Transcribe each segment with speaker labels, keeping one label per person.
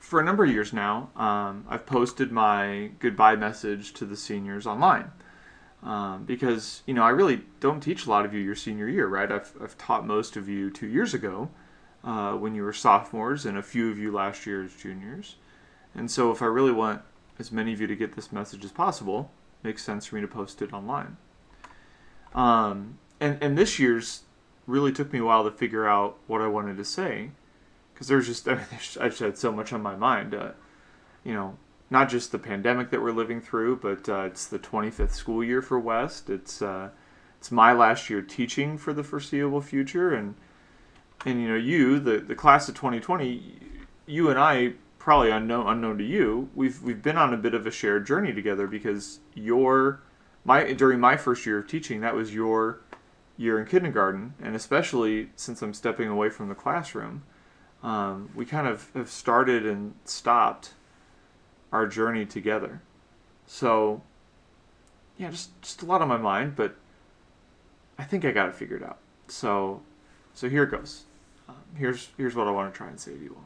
Speaker 1: for a number of years now, I've posted my goodbye message to the seniors online. Because, I really don't teach a lot of you your senior year, right? I've taught most of you 2 years ago when you were sophomores, and a few of you last year as juniors. And so if I really want as many of you to get this message as possible, it makes sense for me to post it online. And this year's really took me a while to figure out what I wanted to say, because I just had so much on my mind. Not just the pandemic that we're living through, but it's the 25th school year for West. It's my last year teaching for the foreseeable future, and the class of 2020, you and I, probably unknown to you, we've been on a bit of a shared journey together, because during my first year of teaching, that was your year in kindergarten, and especially since I'm stepping away from the classroom, we kind of have started and stopped our journey together. So, yeah, just a lot on my mind, but I think I got it figured out. So here it goes. Here's what I want to try and say to you all.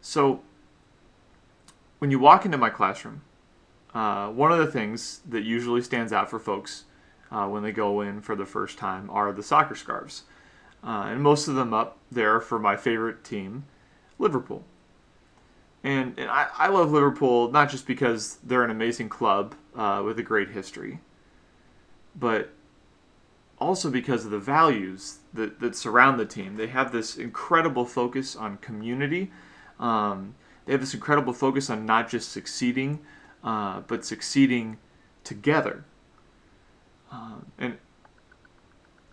Speaker 1: So, when you walk into my classroom, one of the things that usually stands out for folks when they go in for the first time are the soccer scarves. And most of them up there for my favorite team, Liverpool. And I love Liverpool not just because they're an amazing club with a great history, but also because of the values that surround the team. They have this incredible focus on community. They have this incredible focus on not just succeeding, but succeeding together.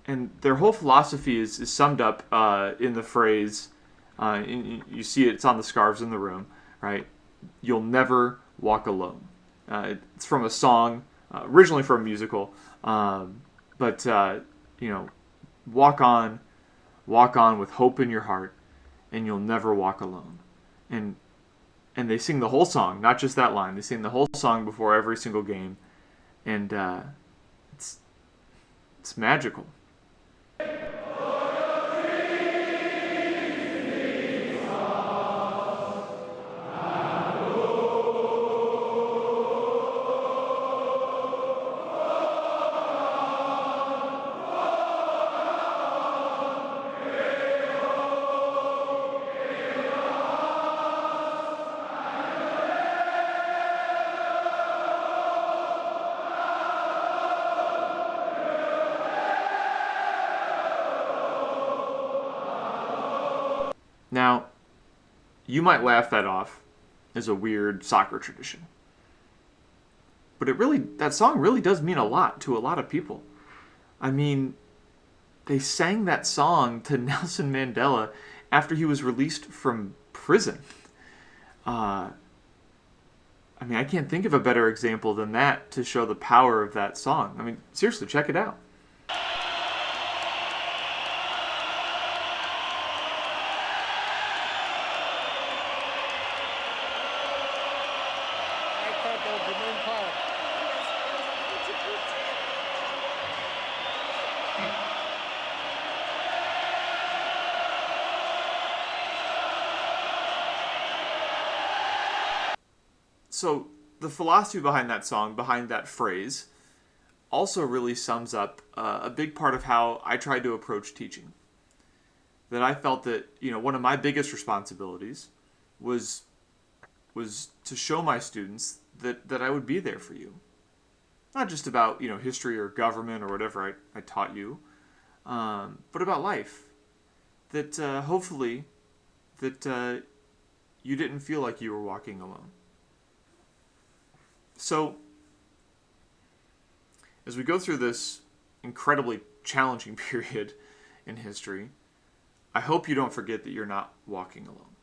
Speaker 1: And their whole philosophy is summed up in the phrase, you see it's on the scarves in the room, right? You'll never walk alone. It's from a song, originally from a musical, but walk on with hope in your heart, and you'll never walk alone. And they sing the whole song, not just that line. They sing the whole song before every single game, and it's magical. Now, you might laugh that off as a weird soccer tradition, but that song really does mean a lot to a lot of people. I mean, they sang that song to Nelson Mandela after he was released from prison. I can't think of a better example than that to show the power of that song. I mean, seriously, check it out. So the philosophy behind that song, behind that phrase, also really sums up a big part of how I tried to approach teaching. That I felt that one of my biggest responsibilities was to show my students that I would be there for you, not just about history or government or whatever I taught you, but about life. That hopefully that you didn't feel like you were walking alone. So, as we go through this incredibly challenging period in history, I hope you don't forget that you're not walking alone.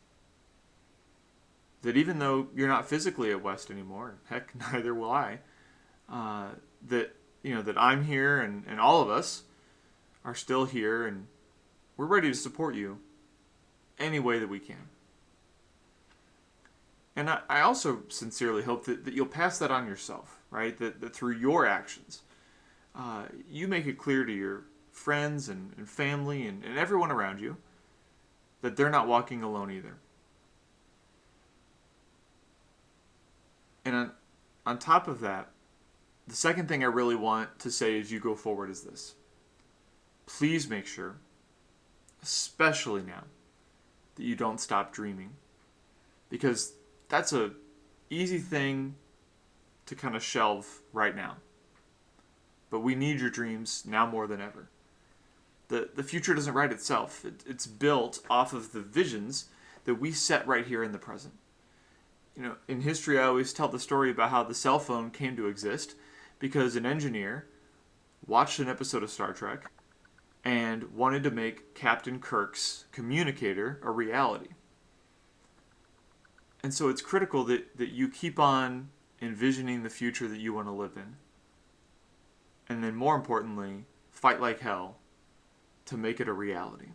Speaker 1: That even though you're not physically at West anymore, heck, neither will I, that I'm here and all of us are still here, and we're ready to support you any way that we can. And I also sincerely hope that you'll pass that on yourself, right? That through your actions, you make it clear to your friends and family and everyone around you that they're not walking alone either. And on top of that, the second thing I really want to say as you go forward is this. Please make sure, especially now, that you don't stop dreaming. Because that's a easy thing to kind of shelve right now. But we need your dreams now more than ever. The future doesn't write itself. It's built off of the visions that we set right here in the present. You know, in history, I always tell the story about how the cell phone came to exist because an engineer watched an episode of Star Trek and wanted to make Captain Kirk's communicator a reality. And so it's critical that you keep on envisioning the future that you want to live in. And then more importantly, fight like hell to make it a reality.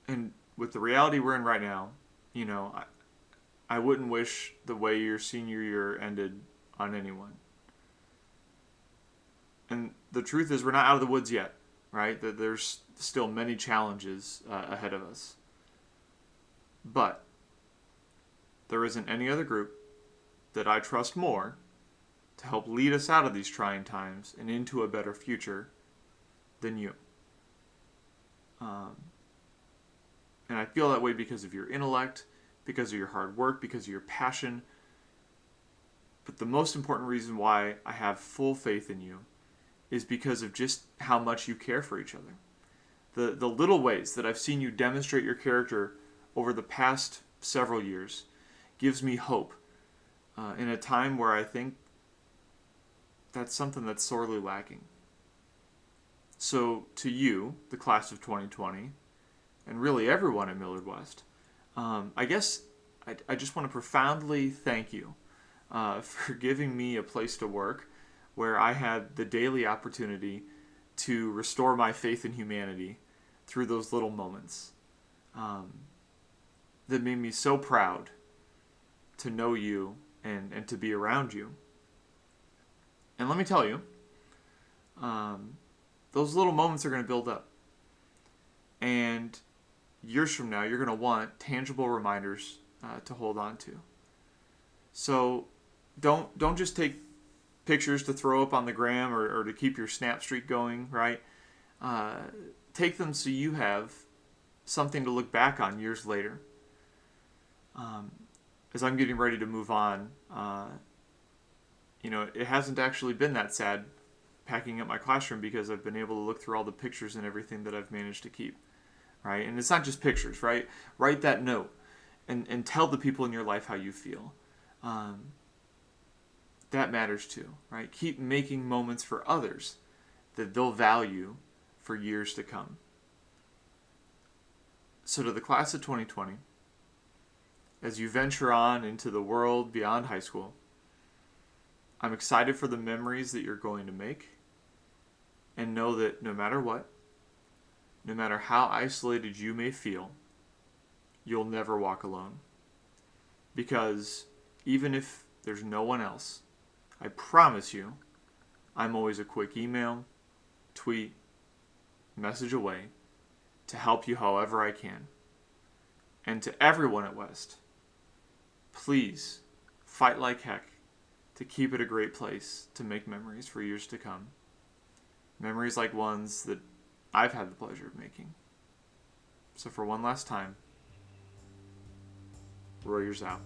Speaker 1: And with the reality we're in right now, you know, I wouldn't wish the way your senior year ended on anyone. And the truth is, we're not out of the woods yet, right? That there's still many challenges ahead of us. But there isn't any other group that I trust more to help lead us out of these trying times and into a better future than you. And I feel that way because of your intellect, because of your hard work, because of your passion. But the most important reason why I have full faith in you is because of just how much you care for each other. The little ways that I've seen you demonstrate your character over the past several years gives me hope in a time where I think that's something that's sorely lacking. So to you, the class of 2020, and really everyone at Millard West, I guess I just want to profoundly thank you for giving me a place to work where I had the daily opportunity to restore my faith in humanity through those little moments that made me so proud to know you and to be around you. And let me tell you, those little moments are going to build up. And years from now, you're going to want tangible reminders to hold on to. So don't just take pictures to throw up on the gram or to keep your snap streak going, right? Take them so you have something to look back on years later. As I'm getting ready to move on, it hasn't actually been that sad packing up my classroom because I've been able to look through all the pictures and everything that I've managed to keep, right? And it's not just pictures, right? Write that note and tell the people in your life how you feel. That matters too, right? Keep making moments for others that they'll value for years to come. So to the class of 2020, as you venture on into the world beyond high school, I'm excited for the memories that you're going to make, and know that no matter what, no matter how isolated you may feel, you'll never walk alone. Because even if there's no one else, I promise you, I'm always a quick email, tweet, message away to help you however I can. And to everyone at West, please fight like heck to keep it a great place to make memories for years to come. Memories like ones that I've had the pleasure of making. So for one last time, Warriors out.